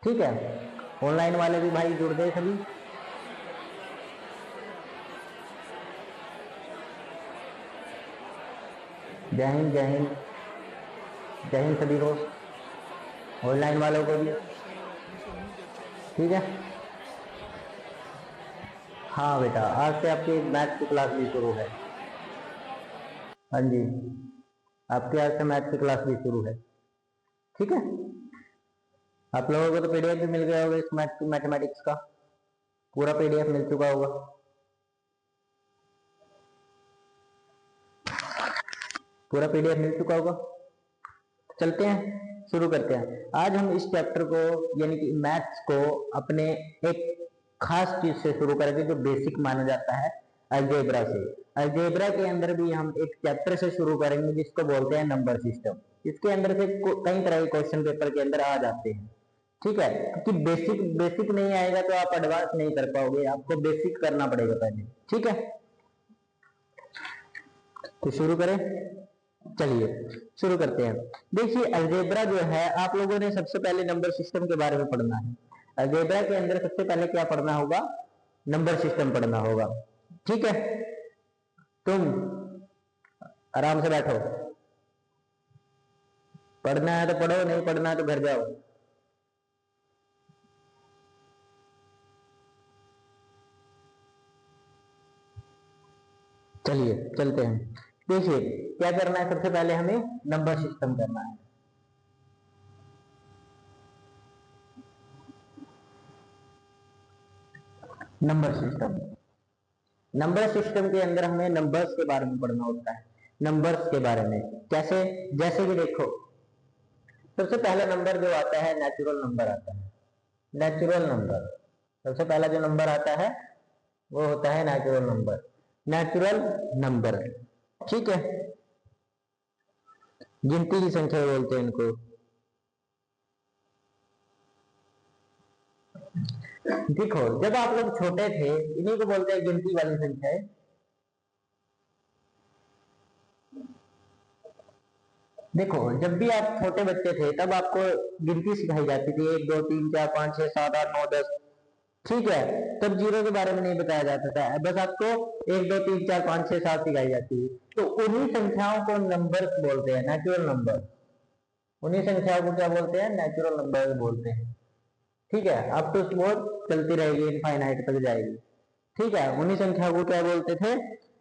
ठीक है, ऑनलाइन वाले भी भाई जुड़ गए सभी। जय हिंद जय हिंद जय हिंद सभी को, ऑनलाइन वालों को भी। ठीक है, हाँ बेटा, आज से आपकी मैथ की क्लास भी शुरू है। हाँ जी, आपके आज से मैथ की क्लास भी शुरू है। ठीक है, आप लोगों को तो पीडीएफ भी मिल गया होगा इस मैथ मैथमेटिक्स का, पूरा पीडीएफ मिल चुका होगा। पूरा पीडीएफ मिल चुका होगा। चलते हैं, शुरू करते हैं। आज हम इस चैप्टर को यानी कि मैथ्स को अपने एक खास चीज से शुरू करेंगे जो बेसिक माना जाता है, अलजेब्रा से। अलजेब्रा के अंदर भी हम एक चैप्टर से शुरू करेंगे जिसको बोलते हैं नंबर सिस्टम। इसके अंदर से कई तरह के क्वेश्चन पेपर के अंदर आ जाते हैं। ठीक है, क्योंकि बेसिक बेसिक नहीं आएगा तो आप एडवांस नहीं कर पाओगे, आपको बेसिक करना पड़ेगा पहले। ठीक है, तो शुरू करें, चलिए शुरू करते हैं। देखिए, अलजेब्रा जो है, आप लोगों ने सबसे पहले नंबर सिस्टम के बारे में पढ़ना है। अलजेब्रा के अंदर सबसे पहले क्या पढ़ना होगा? नंबर सिस्टम पढ़ना होगा। ठीक है, तुम आराम से बैठो, पढ़ना है तो पढ़ो, नहीं पढ़ना है तो घर जाओ। चलिए चलते हैं। देखिए, क्या करना है, सबसे पहले हमें नंबर सिस्टम करना है। नंबर सिस्टम, नंबर सिस्टम के अंदर हमें नंबर्स के बारे में पढ़ना होता है। नंबर्स के बारे में कैसे? जैसे कि देखो, सबसे पहला नंबर जो आता है नेचुरल नंबर आता है। नेचुरल नंबर, सबसे पहला जो नंबर आता है वो होता है नेचुरल नंबर। नेचुरल नंबर, ठीक है, गिनती की संख्या बोलते हैं इनको। देखो, जब आप लोग छोटे थे, इन्हीं को बोलते हैं गिनती वाली संख्याएं। देखो, जब भी आप छोटे बच्चे थे तब आपको गिनती सिखाई जाती थी, 1 2 3 4 5 6 7 8 9 10। ठीक है, तब जीरो के बारे में नहीं बताया जाता था, बस आपको 1 2 3 4 5 6 7 सिखाई जाती थी। तो उन्हीं संख्याओं को नंबर्स बोलते हैं, नेचुरल नंबर। उन्हीं संख्याओं को क्या बोलते हैं? नेचुरल नंबर बोलते हैं। ठीक है, अब तो वो चलती रहेगी, इनफाइनाइट तक जाएगी। ठीक है, उन्हीं संख्या को क्या बोलते थे?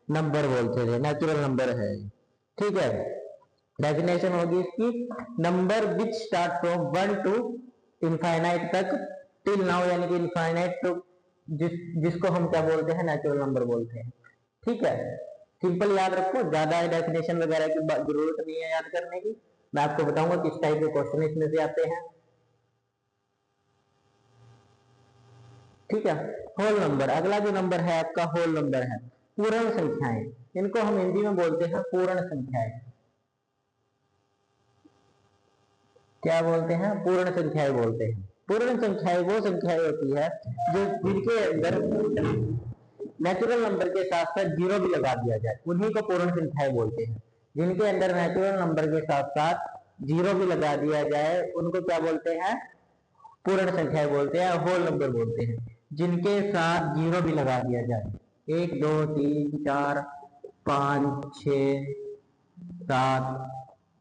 नंबर बोलते थे, नेचुरल नंबर है। ठीक है, डेफिनेशन होगी इसकी, number which start from 1 to infinite तक टिल नाउ, यानी कि इनफाइनाइट तो जिसको हम क्या बोलते हैं? नेचुरल नंबर बोलते हैं। ठीक है, सिंपल याद रखो, ज्यादा डेफिनेशन वगैरह की जरूरत नहीं है याद करने की। मैं आपको बताऊंगा किस टाइप के क्वेश्चन इसमें से आते हैं। ठीक है, होल नंबर, अगला जो नंबर है आपका होल नंबर है। पूर्ण संख्याएं, इनको हम हिंदी में बोलते हैं पूर्ण संख्याएं। क्या बोलते हैं? पूर्ण संख्याएं बोलते हैं। पूर्ण संख्याएं वो संख्याएं होती है जो जिनके अंदर नेचुरल नंबर के साथ साथ जीरो भी लगा दिया जाए, उन्हीं को पूर्ण संख्याएं बोलते हैं। जिनके अंदर नेचुरल नंबर के साथ साथ जीरो भी लगा दिया जाए उनको क्या बोलते हैं? पूर्ण संख्याएं बोलते हैं, होल नंबर बोलते हैं। जिनके साथ जीरो भी लगा दिया जाए, 1 2 3 4 5 6 7,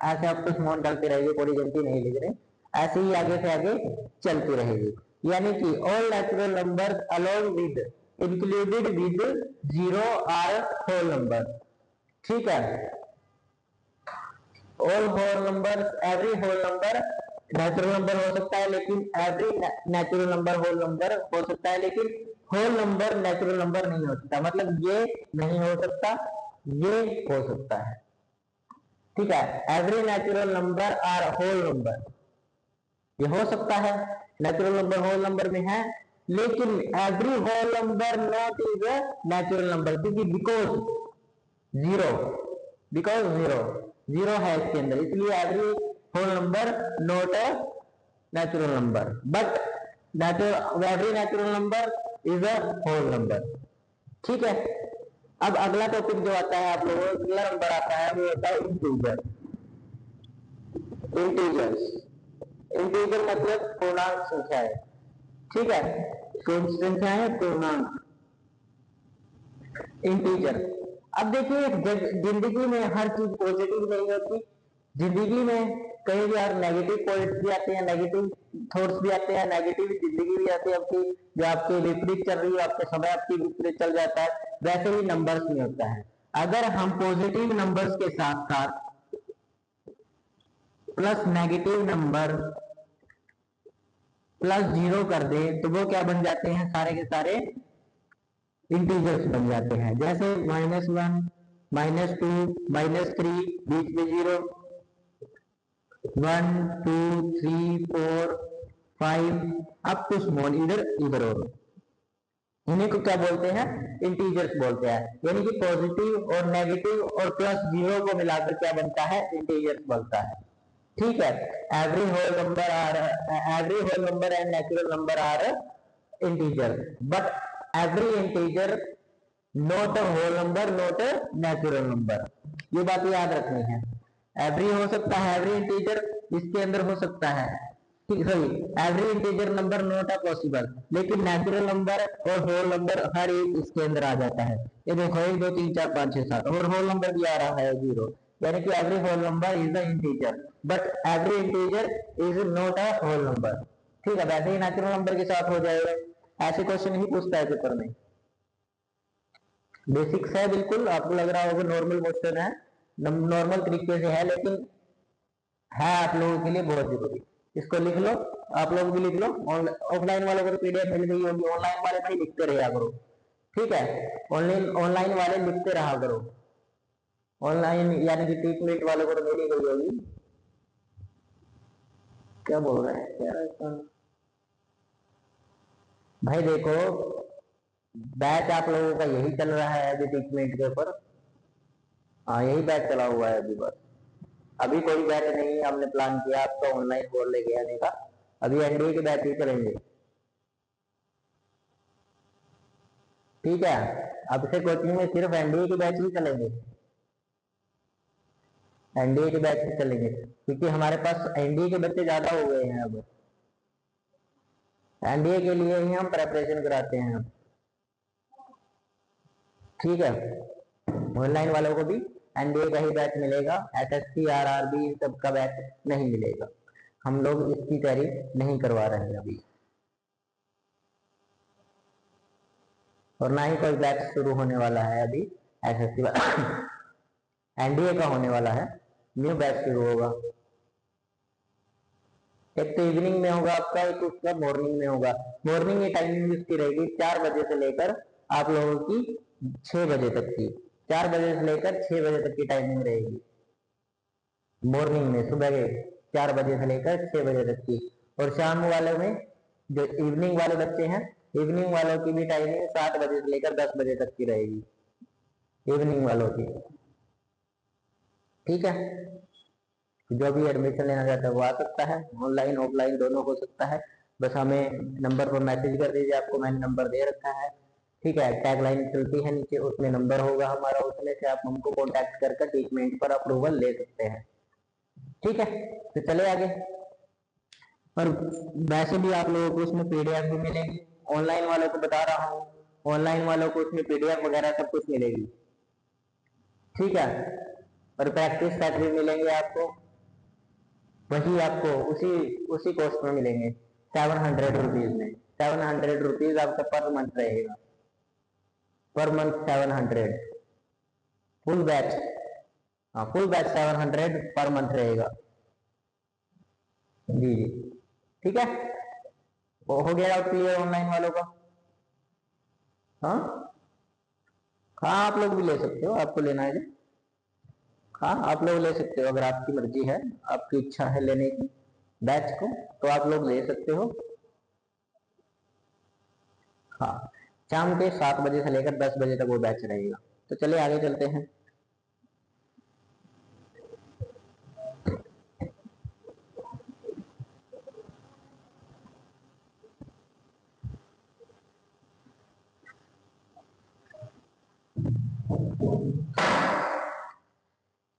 ऐसे आप तो स्मॉल डालते रहेंगे, कोई गिनती नहीं लिख रहे, ऐसे ही आगे से आगे चलती रहेगी। यानी कि all natural number along with included with zero are whole number. ठीक है, all whole number, every whole number natural number हो सकता है, लेकिन every natural number whole number हो सकता है, लेकिन होल नंबर नेचुरल नंबर नहीं हो सकता। मतलब ये नहीं हो सकता, ये हो सकता है। ठीक है, every natural number are whole number, ये हो सकता है, नेचुरल नंबर होल नंबर में है, लेकिन every whole number not is a natural number, क्योंकि जीरो बिकॉज जीरो जीरो है इसके अंदर, इसलिए every whole number not a natural number, but every natural number is a whole number. ठीक है, अब अगला टॉपिक जो आता है आप लोगों को, अगला नंबर आता है वो होता है इंटीजर। इंटीजर्स, इंटीजर मतलब पूर्णांक संख्या है, ठीक है। कौन सी संख्या है? पूर्णांक, इंटीजर। अब देखिए जिंदगी में हर चीज पॉजिटिव नहीं होती, जिंदगी में कई बार नेगेटिव पॉइंट्स भी आते हैं, नेगेटिव थॉट्स भी आते हैं, नेगेटिव जिंदगी भी आती है आपकी, जो आपके विपरीत चल रही है, आपके समय आपकी विपरीत चल जाता है। वैसे ही नंबर्स में होता है, अगर हम पॉजिटिव नंबर्स के साथ साथ plus negative number plus zero कर दे तो वो क्या बन जाते हैं? सारे के सारे इंटीजर्स बन जाते हैं। जैसे -1, -2, -3, बीच में जीरो, 1, 2, 3, 4, 5 अप टू स्मॉल इधर और इन्हीं को क्या बोलते हैं? इंटीजर्स बोलते हैं। यानी कि पॉजिटिव और नेगेटिव और प्लस जीरो को मिलाकर क्या बनता है? इंटीजर्स बनता है, ठीक है। Every whole number and natural number are integer, but every integer not a whole number, not a natural number. ये बात याद रखनी है। एवरी हो सकता है, एवरी इंटीजर इसके अंदर हो सकता है, ठीक, सही। Every integer number not a possible, लेकिन नेचुरल नंबर और होल नंबर हर एक इसके अंदर आ जाता है। ये देखो 1, 2, 3, 4, 5, 6, 7 और होल नंबर भी आ रहा है 0, यानी कि every whole number is a integer, but every integer is not a whole number, ठीक है। वैसे ही नेचुरल नंबर के साथ हो जाएगा। ऐसे क्वेश्चन ही पूछता है पेपर में। बेसिक्स है, बिल्कुल आपको लग रहा होगा नॉर्मल क्वेश्चन है, नॉर्मल तरीके से है, लेकिन है आप लोगों के लिए बहुत जरूरी। इसको लिख लो, आप लोग भी लिख लो। ऑफलाइन वालों को तो पीडीएफ मिल गई होगी, ऑनलाइन वाले नहीं लिखते रहा करो, ठीक है। ऑनलाइन वाले लिखते रहा करो। ऑनलाइन यानी कि ट्रीटमेंट वालों को तो मिल गई होगी। क्या बोल रहे हैं क्या भाई? देखो बैच आप लोगों का यही चल रहा है अभी ट्रीटमेंट के ऊपर। हाँ, यही बैच चला हुआ है अभी, बस अभी कोई बैच नहीं हमने प्लान किया आपका ऑनलाइन बोल लेके आने का। अभी एनडीए के बैच ही चलेंगे, ठीक है। अब से कोचिंग में सिर्फ एनडीए के बैच ही चलेंगे, एनडीए के बैच ही चलेंगे, क्योंकि हमारे पास एनडीए के बच्चे ज्यादा हो गए हैं। अब एनडीए के लिए ही हम प्रेपरेशन कराते हैं, ठीक है। ऑनलाइन वालों को भी एनडीए का ही बैच मिलेगा, एसएससी आरआरबी सब का बैच नहीं मिलेगा। हम लोग इसकी तैयारी नहीं करवा रहे हैं अभी, और ना ही कोई बैच शुरू होने वाला है अभी एसएससी एनडीए का होने वाला है, न्यू बैच शुरू होगा। एक तो इवनिंग में होगा आपका, एक उसका मॉर्निंग में होगा। मॉर्निंग की टाइमिंग इसकी रहेगी 4 बजे से लेकर आप लोगों की 6 बजे तक की, 4 बजे से लेकर 6 बजे तक की टाइमिंग रहेगी मॉर्निंग में, सुबह के 4 बजे से लेकर 6 बजे तक की। और शाम वाले में जो इवनिंग वाले बच्चे हैं, इवनिंग वालों की भी टाइमिंग 7 बजे से लेकर 10 बजे तक की रहेगी, इवनिंग वालों की, ठीक है। जो भी एडमिशन लेना चाहता है वो आ सकता है, ऑनलाइन ऑफलाइन दोनों हो सकता है। बस हमें नंबर पर मैसेज कर दीजिए, आपको मैंने नंबर दे रखा है, ठीक है। टैग लाइन चलती है नीचे, उसमें नंबर होगा हमारा, उसमें से आप हमको कॉन्टैक्ट करके ट्रीटमेंट पर अप्रूवल ले सकते हैं, ठीक है। तो चले आगे। और वैसे भी आप लोगों को उसमें पीडीएफ भी मिलेगी, ऑनलाइन वालों को बता रहा हूँ, ऑनलाइन वालों को उसमें पीडीएफ वगैरह सब कुछ मिलेगी, ठीक है। और प्रैक्टिस सेट भी मिलेंगे आपको, वही आपको उसी उसी कॉस्ट में मिलेंगे 700 रुपीज में। 700 रुपीज आपका पर मंथ रहेगा, पर मंथ 700, फुल बैच। हाँ, फुल बैच 700 पर मंथ रहेगा, जी जी, ठीक है। वो हो गया डाउट क्लियर ऑनलाइन वालों का? हाँ हाँ, आप लोग भी ले सकते हो, आपको लेना है। हाँ, आप लोग ले सकते हो, अगर आपकी मर्जी है, आपकी इच्छा है लेने की बैच को, तो आप लोग ले सकते हो। हाँ, शाम के 7 बजे से लेकर 10 बजे तक वो बैच रहेगा। तो चलिए आगे चलते हैं।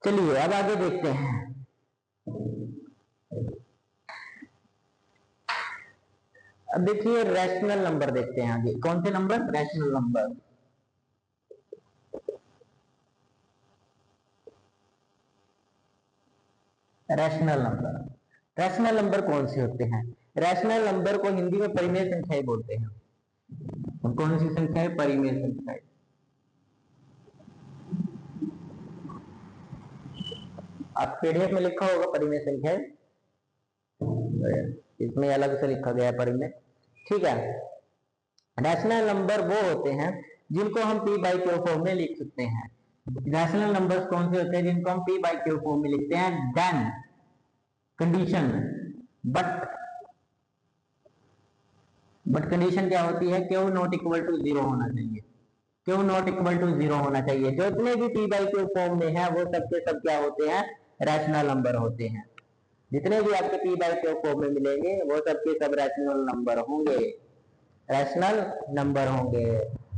चलिए अब आगे देखते हैं। अब देखिए रैशनल नंबर देखते हैं आगे, कौन से number, rational number. Rational number, rational number कौन से होते हैं? रैशनल नंबर को हिंदी में परिमेय संख्याएं बोलते हैं। कौन सी संख्या है? परिमेय संख्याएं। आप पीडीएफ में लिखा होगा परिमेय संख्याएं, इसमें अलग से लिखा गया है परिमेय। ठीक है, रैशनल नंबर वो होते हैं जिनको हम पी बाई क्यू फॉर्म में लिख सकते हैं। रैशनल नंबर्स कौन से होते हैं जिनको हम पी बाई क्यू फॉर्म में लिखते हैं? देन कंडीशन, बट कंडीशन क्या होती है? Q not equal to zero होना चाहिए, Q not equal to zero होना चाहिए। जो इतने भी पी बाई क्यू फॉर्म में है वो सबके सब क्या होते हैं? रैशनल नंबर होते हैं। जितने भी आपके पी बाई क्यू फॉर्म में मिलेंगे वो सबके सब रैशनल नंबर होंगे, रैशनल नंबर होंगे।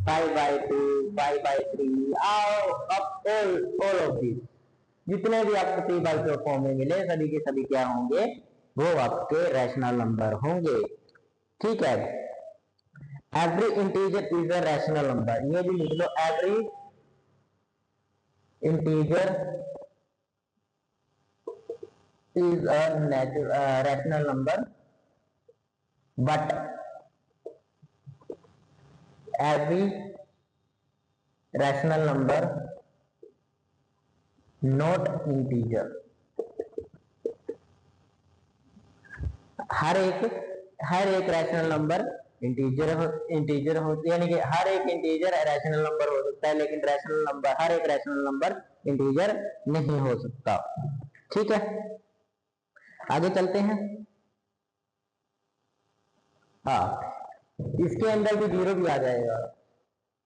5/2, 5/3, ऑल ऑफ दिस, जितने भी आपको पी बाई क्यू फॉर्म में मिले सभी के सभी क्या होंगे? वो आपके रैशनल नंबर होंगे। ठीक है, every integer is a rational number, ये भी लिख लो, every integer is a rational number, but every rational number not integer. हर एक रैशनल नंबर इंटीजर होती है, यानी कि हर एक इंटीजर रैशनल नंबर हो सकता है, लेकिन रैशनल नंबर, हर एक रैशनल नंबर इंटीजर नहीं हो सकता। ठीक है, आगे चलते हैं। हाँ, इसके अंदर भी जीरो भी आ जाएगा।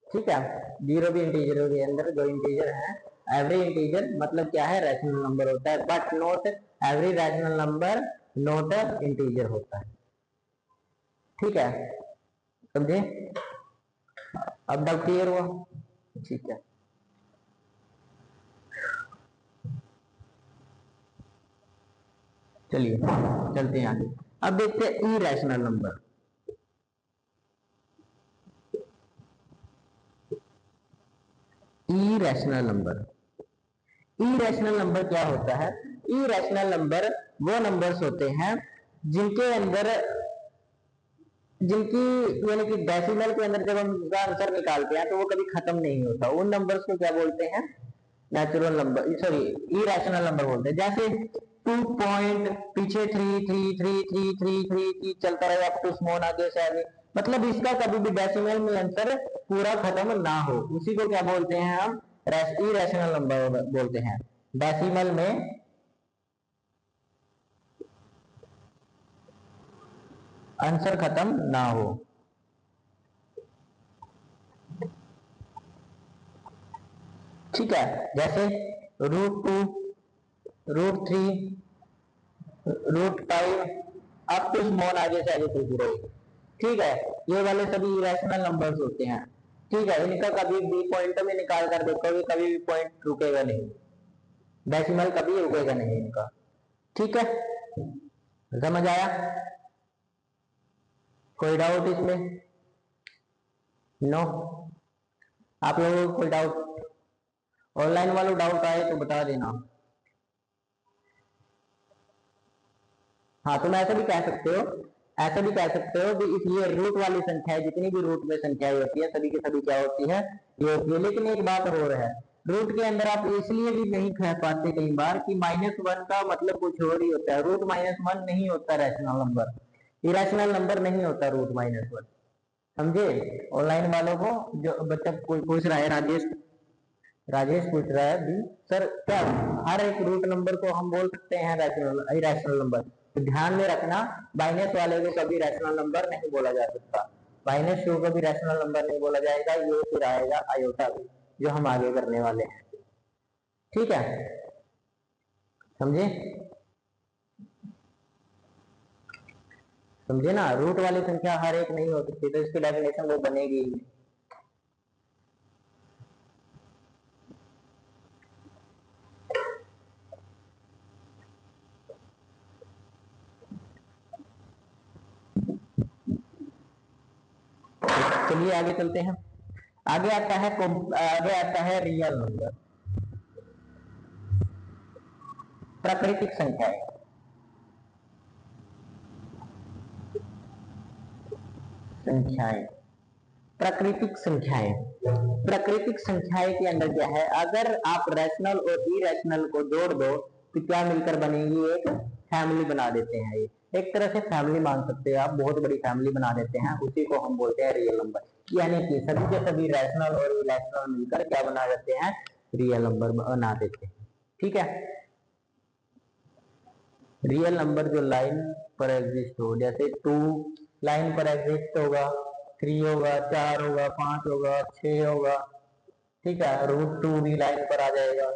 ठीक है, जीरो भी इंटीजर के अंदर, जो इंटीजर है, एवरी इंटीजर मतलब क्या है? रैशनल नंबर होता है, but not every rational number not integer होता है। ठीक है, समझे? अब डाउट क्लियर हुआ? ठीक है, चलिए चलते हैं आगे। अब देखते हैं irrational number. Irrational number, irrational number क्या होता है? इरेशनल नंबर वो नंबर्स होते हैं जिनके अंदर, जिनकी, यानी कि डेसिमल के अंदर जब हम उसका आंसर निकालते हैं तो वो कभी खत्म नहीं होता। उन नंबर्स को क्या बोलते हैं? Natural number, sorry irrational number बोलते हैं। जैसे 2 पॉइंट पीछे 3 चलता रहे अप टू स्मॉल आगे 7, मतलब इसका कभी भी डेसिमल में आंसर पूरा खत्म ना हो, उसी को क्या बोलते हैं हम? इरेशनल नंबर बोलते हैं। डेसिमल में आंसर खत्म ना हो। ठीक है, जैसे √2, √3, √5 अप टू स्मॉल आगे से आगे चलती रहेगी। ठीक है, ये वाले सभी इरेशनल नंबर्स होते हैं। ठीक है, इनका कभी भी पॉइंट में निकाल कर देखोगे कभी भी पॉइंट रुकेगा नहीं, डेसिमल कभी रुकेगा नहीं इनका। ठीक है, समझ आया? कोई डाउट इसमें? नो? आप लोगों को कोई डाउट, ऑनलाइन वालों डाउट आए तो बता देना। हाँ, तुम ऐसा भी कह सकते हो, ऐसा भी कह सकते हो कि इसलिए रूट वाली संख्या, जितनी भी रूट में संख्याएं होती है सभी की सभी क्या होती है? ये होती है। लेकिन एक बात हो रहा है, रूट के अंदर आप इसलिए भी नहीं कह पाते कई बार कि -1 का मतलब कुछ और ही होता है। रूट -1 नहीं होता रैशनल नंबर, इरेशनल नंबर नहीं होता रूट -1। समझे? ऑनलाइन वालों को जो बच्चा कोई पूछ रहा है, राजेश पूछ रहा है भी, सर क्या हर एक रूट नंबर को हम बोल सकते हैं रैशनल, इरेशनल नंबर? तो ध्यान में रखना, माइनस वाले को कभी रैशनल नंबर नहीं बोला जा सकता, -2 को भी रैशनल नंबर नहीं बोला जाएगा। ये फिर आएगा आयोटा भी, जो हम आगे करने वाले हैं। ठीक है, समझे? समझे ना? रूट वाली संख्या हर एक नहीं हो सकती, तो इसकी डेफिनेशन वो बनेगी ही। चलिए आगे चलते हैं। आगे आता है रियल नंबर, प्राकृतिक संख्याएं। प्राकृतिक संख्याएं के अंदर क्या है, अगर आप रैशनल और इरेशनल को जोड़ दो तो क्या मिलकर बनेगी, एक फैमिली बना देते हैं। ये एक तरह से फैमिली मान सकते हैं आप, बहुत बड़ी फैमिली बना देते हैं, उसी को हम बोलते हैं रियल नंबर। यानी कि सभी के सभी रैशनल और इरेशनल मिलकर क्या बना देते हैं, रियल नंबर बना देते हैं। ठीक है, रियल नंबर जो लाइन पर एग्जिस्ट हो, जैसे 2 लाइन पर एग्जिस्ट होगा, 3 होगा, 4 होगा, 5 होगा, 6 होगा। ठीक है, √2 भी लाइन पर आ जाएगा,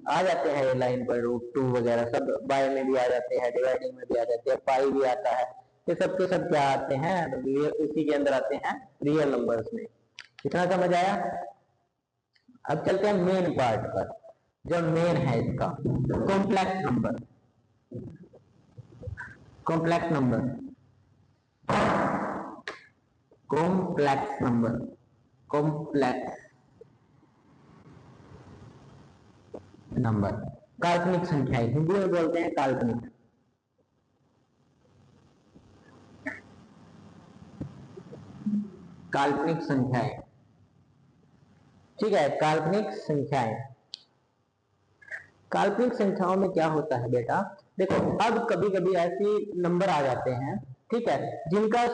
आ जाते हैं ये लाइन पर √2 वगैरह सब, बाय में भी आ जाते हैं, डिवाइडिंग में भी आ जाते हैं, पाई भी आता है। ये सब के सब क्या आते हैं, इसी के अंदर आते हैं, रियल नंबर्स में। इतना समझ आया। अब चलते हैं मेन पार्ट पर, जो मेन है इसका, कॉम्प्लेक्स नंबर। कॉम्प्लेक्स नंबर काल्पनिक संख्याएं, हिंदी में बोलते हैं काल्पनिक संख्याएं। ठीक है, काल्पनिक संख्याओं में क्या होता है बेटा, देखो अब कभी कभी ऐसे नंबर आ जाते हैं, ठीक है, जिनका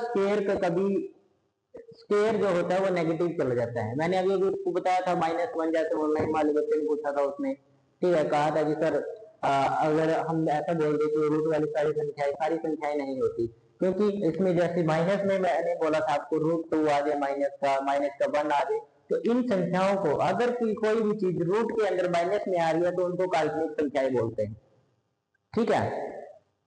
स्केयर जो होता है वो नेगेटिव चला जाता है। मैंने अभी आपको बताया था -1, जैसे ऑनलाइन वाले बच्चे ने पूछा था उसने, ठीक है, कहा था कि सर अगर हम ऐसा बोल दे तो रूट वाली सारी संख्याएं नहीं होती, क्योंकि इसमें जैसे माइनस में मैंने बोला था आपको √2 आ जाए, माइनस का 1 आ जाए, तो इन संख्याओं को अगर कोई भी चीज रूट के अंदर माइनस में आ रही है तो उनको काल्पनिक संख्याएं बोलते हैं। ठीक है,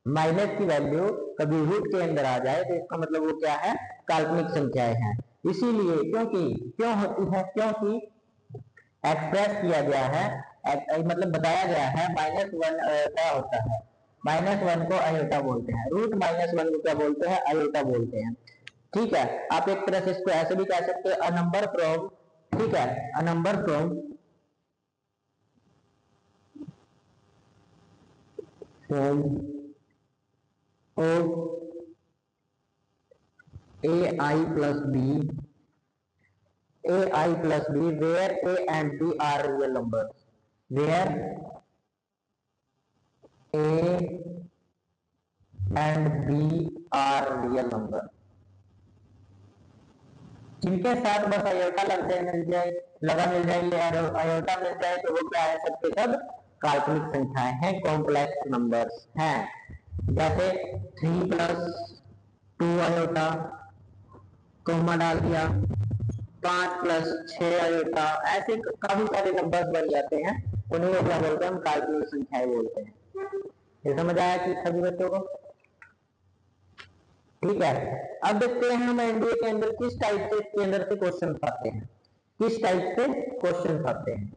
माइनस की वैल्यू कभी रूट के अंदर आ जाए तो इसका मतलब वो क्या है, काल्पनिक संख्याएं हैं। इसीलिए क्यों होती है, क्योंकि एक्सप्रेस किया गया है, मतलब बताया गया है, -1 क्या होता है, -1 को आयोटा बोलते हैं, √-1 को क्या बोलते हैं, आयोटा बोलते हैं। ठीक है, आप एक तरह से इसको ऐसे भी कह सकते हैं, अ नंबर फ्रॉम, ठीक है, a number from AI plus B where A and B are real numbers, where A and B are real numbers, जिनके साथ बस आयोटा मिल जाए, आयोटा मिल जाए तो वो क्या है, सबके सब काल्पनिक संख्याएं हैं, कॉम्प्लेक्स नंबर्स हैं। जैसे 3 + 2 आयोटा, कोमा डाल दिया, 5 + 6 आयोटा, ऐसे काफी सारे नंबर्स बन जाते हैं, उन्हें क्या बोलते हैं, हम काल्पनिक संख्याएं बोलते हैं। ये समझ आया कि सभी बच्चों को? ठीक है, अब देखते हैं हम एनडीए के अंदर किस टाइप से इसके अंदर से क्वेश्चन आते हैं, किस टाइप से क्वेश्चन आते हैं।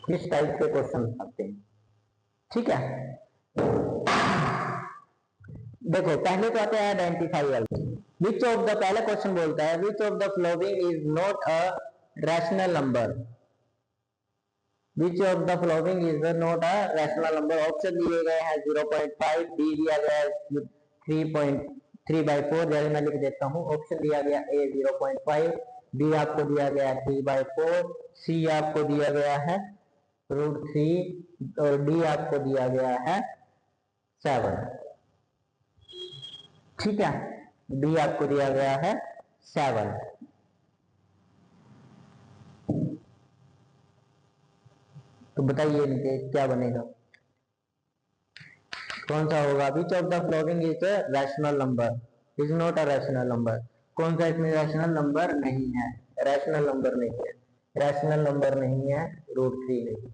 किस टाइप के क्वेश्चन आते हैं, ठीक है। देखो पहले तो आता है आइडेंटिफाई वाला, विच ऑफ द, पहला क्वेश्चन बोलता है विच of the following is not a rational number, which of the following is not a rational number. Option दिए गए हैं 0.5, डी दिया गया है 3/4, जैसे मैं लिख देता हूँ, ऑप्शन दिया गया ए 0.5, बी आपको दिया गया है 3/4, सी आपको दिया गया है √3 और डी आपको दिया गया है 7। ठीक है, डी आपको दिया गया है 7। तो बताइए इनके क्या बनेगा, कौन सा होगा, which of the following is a rational number, is not a rational number, कौन सा इसमें रैशनल नंबर नहीं है, रैशनल नंबर नहीं है, रैशनल नंबर नहीं है, √3 नहीं है,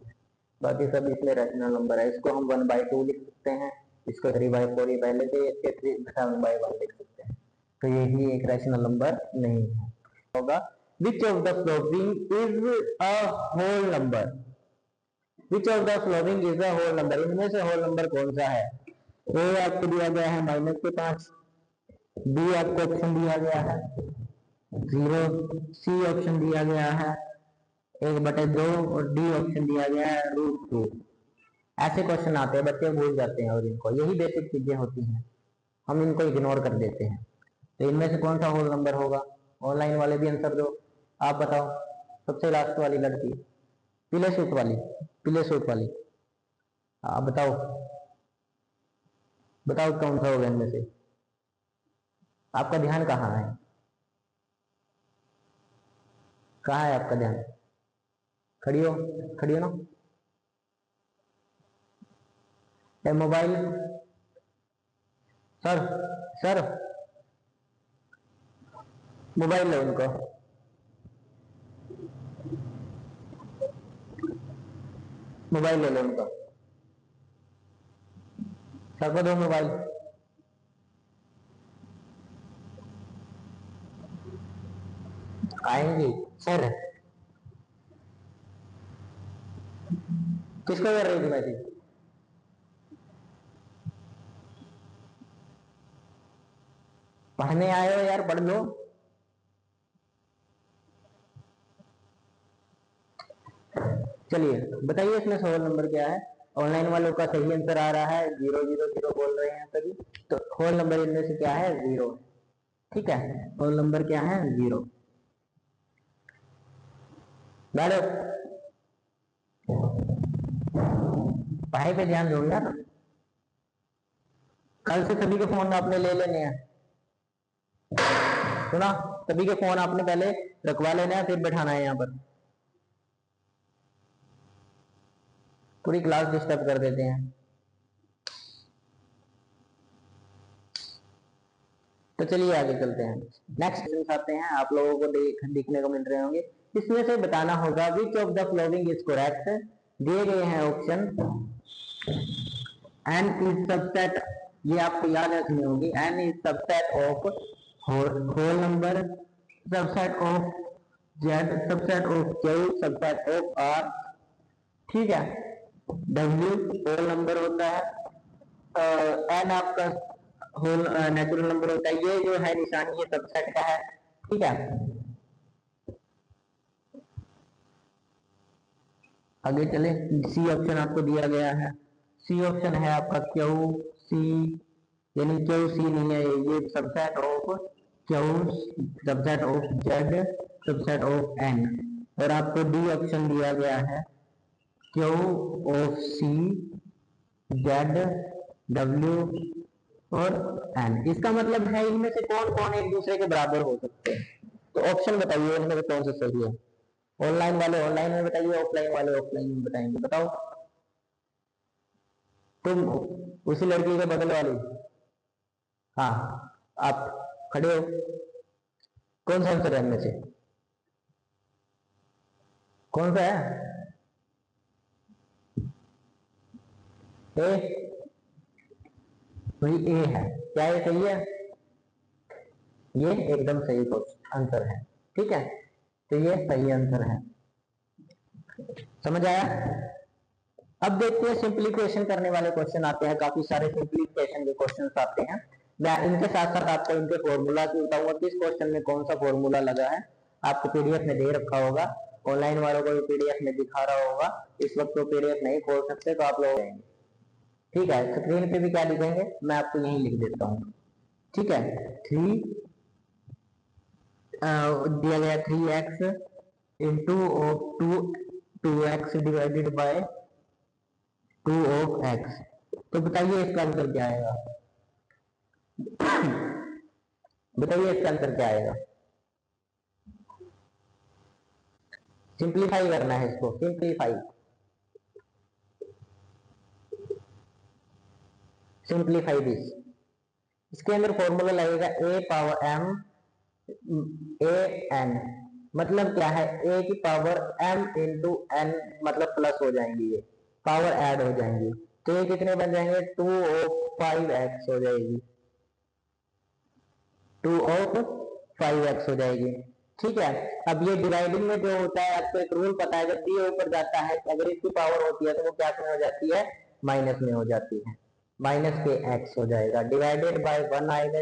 बाकी सब इसमें रैशनल नंबर है। इसको हम 1/2 लिख सकते हैं, इसको 3/4 ही पहले थे, इसके 7/1 लिख सकते हैं, तो यही एक रैशनल नंबर नहीं है, होगा which of the following is a whole number, which of the following is a whole number, इनमें से होल नंबर कौन सा है। ए आपको दिया गया है -5, बी आपको ऑप्शन दिया गया है 0, सी ऑप्शन दिया गया है 1/2 और डी ऑप्शन दिया गया है √2। ऐसे क्वेश्चन आते हैं, बच्चे भूल जाते हैं और इनको, यही बेसिक चीजें होती हैं, हम इनको इग्नोर कर देते हैं। तो इनमें से कौन सा होल नंबर होगा। ऑनलाइन वाले भी आंसर दो, आप बताओ। सबसे लास्ट वाली लड़की, पीले सूट वाली, पीले सूट वाली, आप बताओ, बताओ कौन सा होगा इनमें से। आपका ध्यान कहाँ है, कहाँ है आपका ध्यान, खड़ी हो, खड़ी हो ना। मोबाइल, सर सर मोबाइल लो उनको, मोबाइल ले लो उनका, सर को दो मोबाइल। आएंगी सर, किसको कर रही थी मैसेज। पढ़ने आए हो यार, पढ़ लो। चलिए बताइए इसमें होल नंबर क्या है। ऑनलाइन वालों का सही आंसर आ रहा है 000 बोल रहे हैं सभी, तो होल नंबर इनमें से क्या है 0, ठीक है। होल नंबर क्या है 0। बैठो, पढ़ाई पे ध्यान दो यार, कल से सभी के फोन आपने ले लेने हैं, सुना, सभी के फोन आपने पहले रखवा लेना है, फिर बैठाना है यहाँ पर, पूरी क्लास डिस्टर्ब कर देते हैं। तो चलिए आगे चलते हैं, नेक्स्ट आते हैं, आप लोगों को दिखने को मिल रहे होंगे। इसमें से बताना होगा which of the following is correct. दिए गए हैं ऑप्शन, एन इज सबसेट, ये आपको याद रखनी होगी, N is subset of whole number, subset of Z, subset of Q, subset of R, ठीक है। डब्ल्यू होल नंबर होता है, एन आपका होल नेचुरल नंबर होता है, ये जो है निशानी ये सबसेट का है, ठीक है। आगे चले, सी ऑप्शन आपको दिया गया है, सी ऑप्शन है आपका क्यू सी, यानी क्यू सी नहीं है, ये subset of Q, subset of Z, subset of N. और आपको डी ऑप्शन दिया गया है Q of C, Z, W और एन। इसका मतलब है इनमें से कौन कौन एक दूसरे के बराबर हो सकते हैं। तो ऑप्शन बताइए इनमें से कौन सा सही है। ऑनलाइन वाले ऑनलाइन में बताइए, ऑफलाइन वाले ऑफलाइन में बताएंगे, बताओ। तुम उसी लड़की के बगल वाली, हाँ आप खड़े हो, कौन सा आंसर है इनमें से, कौन सा है। ए, वही ए है, क्या ये सही है, ये एकदम सही आंसर है, ठीक है। तो ये सही आंसर है, समझ आया। अब देखते हैं सिंप्लीफिकेशन करने वाले क्वेश्चन आते हैं, काफी सारे सिंप्लीफिकेशन के क्वेश्चन आते हैं। मैं इनके साथ साथ आपको इनके फॉर्मूला भी बताऊंगा, किस क्वेश्चन में कौन सा फॉर्मूला लगा है। आपको पीडीएफ में दे रखा होगा, ऑनलाइन वालों को भी पीडीएफ में दिखा रहा होगा। इस वक्त तो पीडीएफ नहीं खोल सकते तो आप लोग, ठीक है, स्क्रीन पे भी क्या लिखेंगे मैं आपको यही लिख देता हूँ, ठीक है। 3 दिया गया 3x into two x divided by 2 of x। तो बताइए इसका आंसर क्या आएगा, बताइए इसका आंसर क्या आएगा। सिंप्लीफाई करना है इसको, सिंप्लीफाई, सिंप्लीफाई दिस। इसके अंदर फॉर्मूला लगेगा a power m a n, मतलब क्या है a की पावर m इंटू n, मतलब प्लस हो जाएंगी, ये पावर ऐड हो जाएंगी, तो ये कितने बन जाएंगे 2 ऑफ 5x हो जाएगी, 2 ऑफ 5x हो जाएगी। ठीक है। अब ये डिवाइडिंग में जो होता है, आपको एक रूल पता है, जब भी ये ऊपर जाता है अगर इसकी पावर होती है तो वो क्या में हो जाती है, माइनस में हो जाती है, माइनस के एक्स हो जाएगा, डिवाइडेड बाय 1 आएगा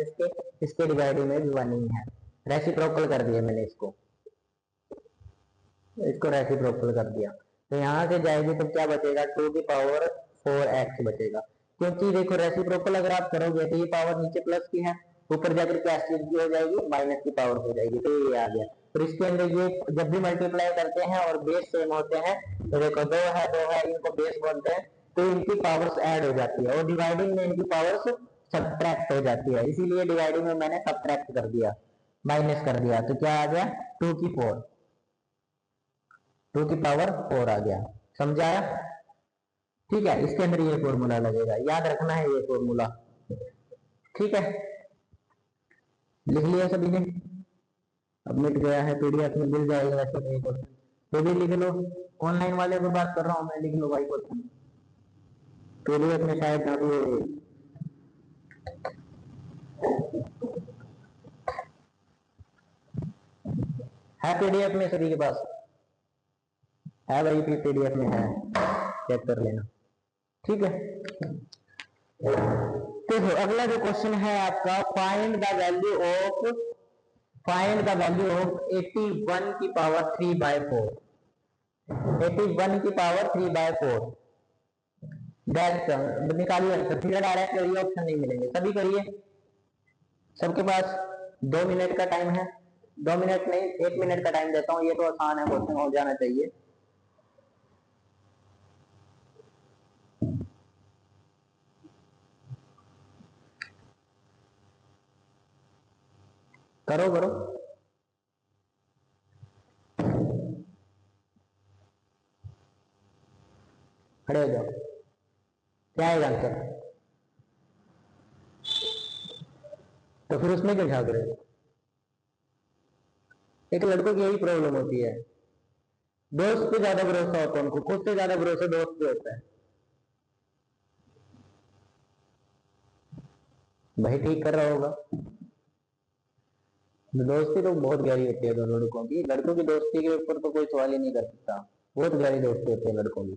इसके डिवाइडिंग में भी 1 ही है। रेसिप्रोकल कर दिया मैंने इसको रेसिप्रोकल कर दिया, तो यहाँ से जाएगी तो क्या बचेगा, 2 की पावर 4x बचेगा। क्योंकि देखो रेसिप्रोकल अगर आप करोगे तो ये पावर नीचे प्लस की है, ऊपर जाकर क्या चीज की हो जाएगी, माइनस की पावर हो जाएगी, तो ये आ गया। और इसके अंदर ये जब भी मल्टीप्लाई करते हैं और बेस सेम होते हैं, तो देखो 2 है इनको बेस बोलते हैं, तो इनकी पावर्स ऐड हो जाती है, और डिवाइडिंग में इनकी पावर्स सब्ट्रैक्ट हो जाती है, इसीलिए डिवाइडिंग में मैंने सब्ट्रैक्ट कर दिया, माइनस कर दिया, तो क्या आ गया 2 की 4, 2 की पावर 4 आ गया। समझाया? ठीक है, इसके अंदर ये फॉर्मूला लगेगा, याद रखना है ये फॉर्मूला। ठीक है, लिख लिया सभी ने? अब मिट गया है, पीडीएफ में मिल जाएगा वैसे नहीं क्वेश्चन, तो भी लिख लो। ऑनलाइन वाले को बात कर रहा हूँ मैं, लिख लो भाई क्वेश्चन, पीडीएफ में शायद अभी है, पीडीएफ में सभी के पास है भाई, पीडीएफ में है, चेक कर लेना। ठीक है, देखो अगला जो क्वेश्चन है आपका, फाइंड द वैल्यू ऑफ 81 की पावर 3/4, 81 की पावर 3/4 निकालिए आंसर। सीधा डायरेक्ट ये ऑप्शन नहीं मिलेंगे, सभी करिए, सबके पास 2 मिनट का टाइम है, 2 मिनट नहीं 1 मिनट का टाइम देता हूँ, ये तो आसान है, क्वेश्चन हो जाना चाहिए। करो करो, खड़े हो जाओ, क्या आएगा आंसर? तो फिर उसमें क्यों झाग रहे हो? एक लड़कों की यही प्रॉब्लम होती है, दोस्त पे ज्यादा भरोसा होता है उनको, खुद से ज्यादा भरोसा दोस्त पे होता है। भाई ठीक कर रहा होगा, दोस्ती तो बहुत गहरी होती है दोनों लड़कों की, लड़कों की दोस्ती के ऊपर तो कोई सवाल ही नहीं कर सकता, बहुत गहरी दोस्ती होती है लड़कों की।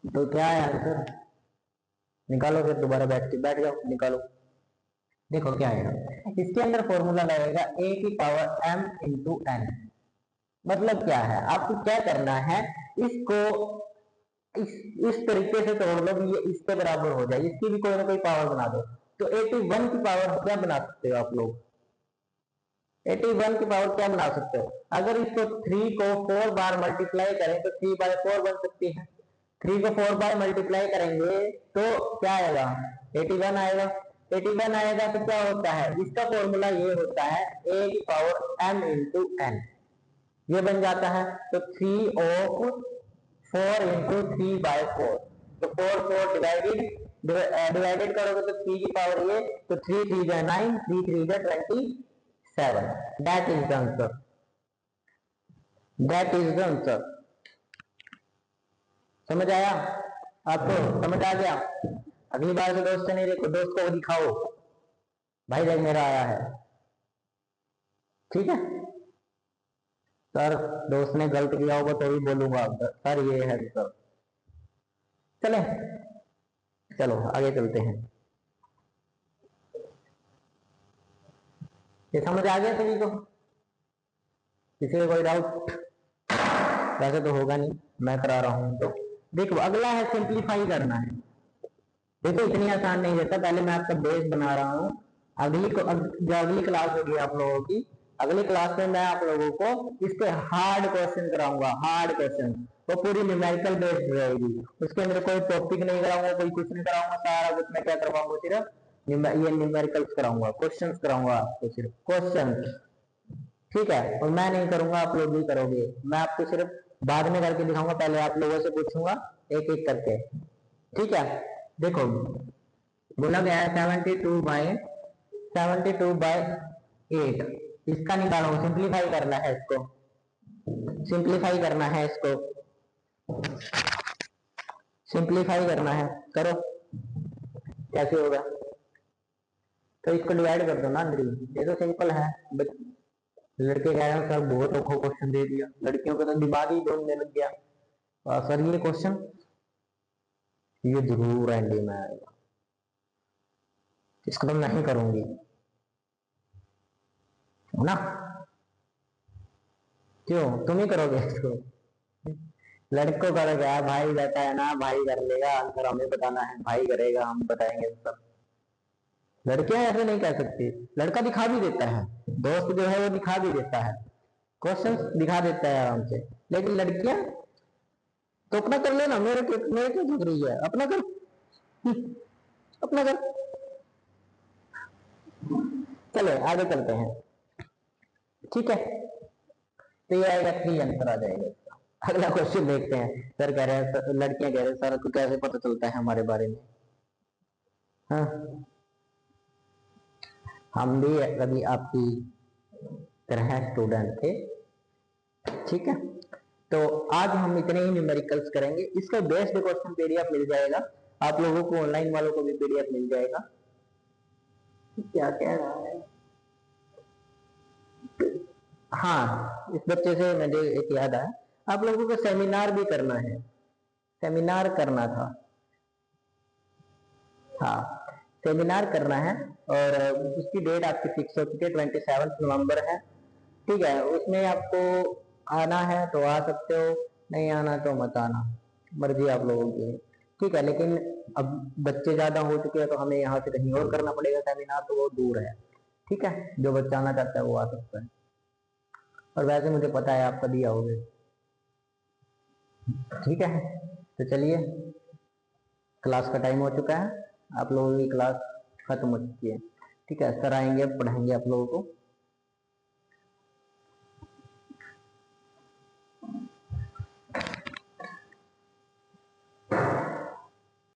तो क्या है आंसर? निकालो, फिर दोबारा बैठ जाओ, निकालो। देखो क्या आएगा, इसके अंदर फॉर्मूला लगेगा a की पावर m इंटू n। मतलब क्या है, आपको क्या करना है, इसको इस तरीके से तोड़ लो कि ये इसके बराबर हो जाए, इसकी भी कोई ना कोई पावर बना दो। तो 81 की पावर क्या बना सकते हो आप लोग, 81 की पावर क्या बना सकते हो, अगर इसको 3 को 4 बार मल्टीप्लाई करें तो 3/4 बन सकती है, 3 को 4 बार मल्टीप्लाई करेंगे तो क्या आएगा, 81 आएगा। 81 आएगा तो क्या होता है, इसका फॉर्मूला ये होता है a की पावर m इंटू n, ये बन जाता है। तो 3 ऑफ 4 इंटू 3/4, तो 4 डिवाइडेड करोगे तो 3 की पावर ये, तो 3 3 जा 9, 3 3 जा 27, that is the answer, that is the answer. समझ आया आपको? समझ आ गया? अगली बार से दोस्त से नहीं देखो, दोस्त को दिखाओ भाई देख मेरा आया है, ठीक है? सर दोस्त ने गलत किया होगा तो भी बोलूंगा सर ये है सर। चले चलो आगे चलते हैं, ये समझ आ गया सभी को? किसी को कोई डाउट? वैसे तो होगा नहीं, मैं करा रहा हूं। तो देखो अगला है सिंप्लीफाई करना है। देखो इतनी आसान नहीं रहता, पहले मैं आपका बेस बना रहा हूँ। अगली क्लास होगी आप लोगों की, अगली क्लास में मैं आप लोगों को इसके हार्ड क्वेश्चन कराऊंगा, हार्ड क्वेश्चन, वो पूरी न्यूमेरिकल बेस्ड रहेगी, उसके अंदर कोई टॉपिक नहीं कराऊंगा, कोई कुछ नहीं कराऊंगा, सारा कुछ मैं क्या करवाऊंगा, सिर्फ ये न्यूमेरिकल्स कराऊंगा, क्वेश्चंस कराऊंगा आपको, सिर्फ क्वेश्चन, ठीक है? और मैं नहीं करूंगा, आप लोग भी करोगे, मैं आपको सिर्फ बाद में करके दिखाऊंगा, पहले आप लोगों से पूछूंगा एक एक करके, ठीक है? देखो बोला गया है 72/8, इसका निकालो, सिंप्लीफाई करना है इसको, सिंप्लीफाई करना है इसको, सिंप्लीफाई करना है, करो कैसे होगा? तो इसको डिवाइड कर दो ना अंदर, ये तो सिंपल है। लड़के कह रहे हैं सर बहुत औखा क्वेश्चन दे दिया, लड़कियों का तो दिमाग ही घूमने लग गया। सर ये क्वेश्चन ये जरूर एनडी में आएगा, इसको तो मैं ही करूंगी ना, क्यों तुम ही करोगे इसको? लड़कों का क्या है, भाई बैठा है ना, भाई कर लेगा, आंसर हमें बताना है, भाई करेगा, हम बताएंगे सब। लड़कियां ऐसे नहीं कह सकती, लड़का दिखा भी देता है, दोस्त जो है वो दिखा भी देता है, क्वेश्चन दिखा देता है आराम से, लेकिन लड़कियां तो अपना कर लेना, मेरे क्यों झुक रही है, अपना कर अपना कर। चलो आगे चलते हैं, ठीक है। तो ये आएगा 3 आंसर आ जाएगा। अगला क्वेश्चन देखते हैं। सर कह रहे हैं, लड़कियां कह रहे हैं सर को कैसे पता चलता है हमारे बारे में? हाँ, हम भी कभी आपकी तरह स्टूडेंट थे, ठीक है। तो आज हम इतने ही न्यूमेरिकल्स करेंगे, इसका बेस्ड क्वेश्चन पीडीएफ मिल जाएगा आप लोगों को, ऑनलाइन वालों को भी पीडीएफ मिल जाएगा। क्या कह रहा है? हाँ, इस बच्चे से मुझे एक याद आया, आप लोगों को सेमिनार भी करना है, सेमिनार करना था, हाँ सेमिनार करना है, और उसकी डेट आपकी फिक्स हो चुकी है, 27 नवंबर है, ठीक है। उसमें आपको आना है तो आ सकते हो, नहीं आना तो मत आना, मर्जी आप लोगों की है, ठीक है। लेकिन अब बच्चे ज्यादा हो चुके हैं तो हमें यहाँ से कहीं और करना पड़ेगा सेमिनार, तो वो दूर है, ठीक है। जो बच्चा आना चाहता है वो आ सकता है, और वैसे मुझे पता है आप कभी आओगे, ठीक है। तो चलिए, क्लास का टाइम हो चुका है, आप लोगों की क्लास खत्म हो चुकी है, ठीक है। सर आएंगे, पढ़ाएंगे आप लोगों को।